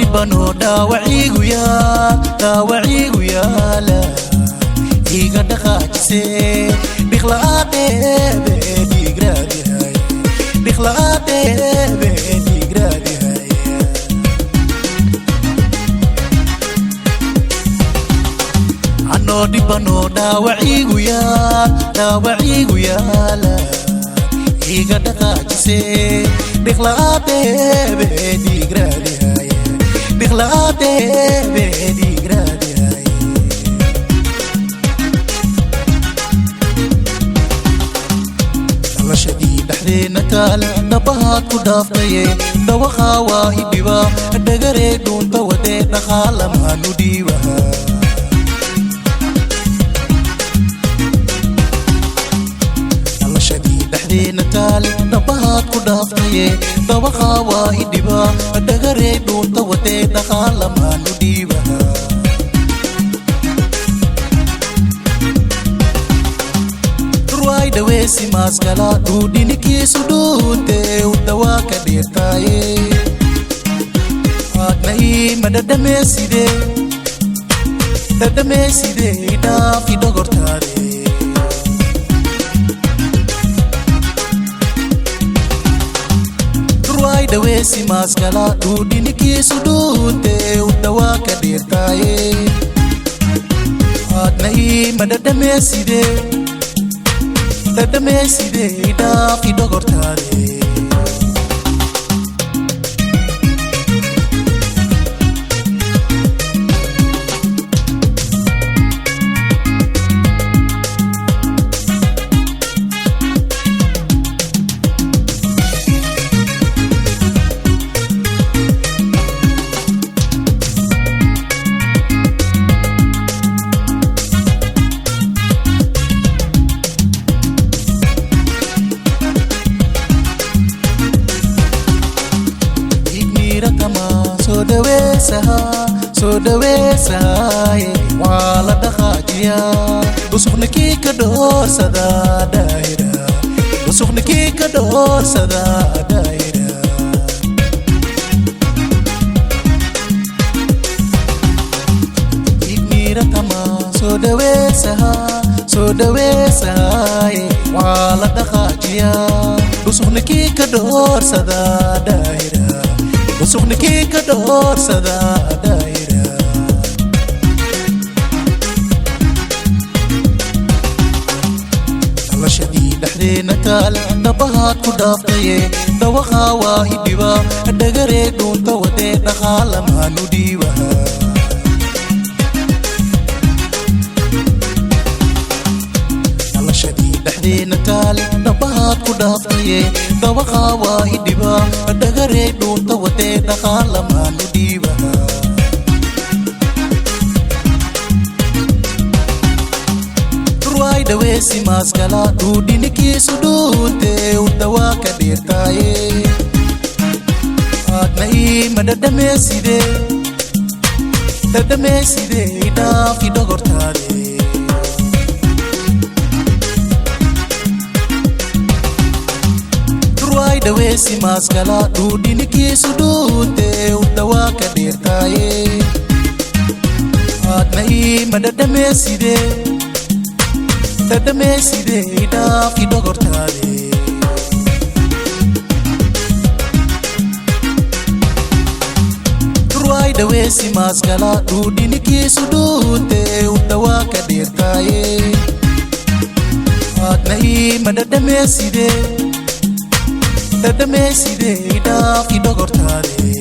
dhibano dhaawaciigu yaala iga dhaqaajise dhiqla'aadeebe dhiigraadihay anoo dhibano dhaawaciigu yaala iga dhaqaajise dhiqla'aadeebe dhiigraadihay dhalashadii dhexdeena taale dhabahaad ku dhaaftaye dhawaqaa waa idhiba dhagaree dhuunta wadee dhaqaalamaanu dhiibaha taale dhabahaad ku dhaaftaye dhawaqaa waa idhiba dhagaree dhuunta wadee dhaqaalamaanu dhiibaha ruwaay dhaweesi maaskala dhuudhinikiisu dhuunte udawaa ka dheertaaye aadna iima dhadhameeside idhaafi dhogortaade dhaweesi maaskala dhuudhinikiisu dhuunte udawaa ka dheertaaye aadna iima dhadhameeside idhaafi dhogortaade soo dhaweesahaye waa la dhaqaajiyaa dhusuqnikii ka dhoorsada daahira igmiiratama soo dhaweesahaye waa la dhaqaajiyaa dhusuqnikii ka dhoorsada daahira dhusuqnikii ka dhoorsada daahira dhalashadii dhexdeena taale dhabahaad ku dhaaftaye dhawaqaa waa idhiba dhagaree dhuunta wadee dhaqaalamaanu dhiibaha dhalashadii dhexdeena taale dhabahaad ku dhaaftaye dhawaqaa waa idhiba dhagaree dhuunta wadee dhaqaalamaanu dhiibaha ruwaay dhaweesi maaskala dhuudhinikiisu dhuunte udawaa ka dheertaaye aadna iima dhadhameeside idhaafi dhogortaade dhaweesi maaskala dhuudhinikiisu dhuunte udawaa ka dheertaaye aadna iima dhadhameeside idhaafi dhogortaade ruwaay dhaweesi maaskala dhuudhinikiisu dhuunte udawaa ka dheertaaye aadna iima dhadhameeside idhaafi dhogortaade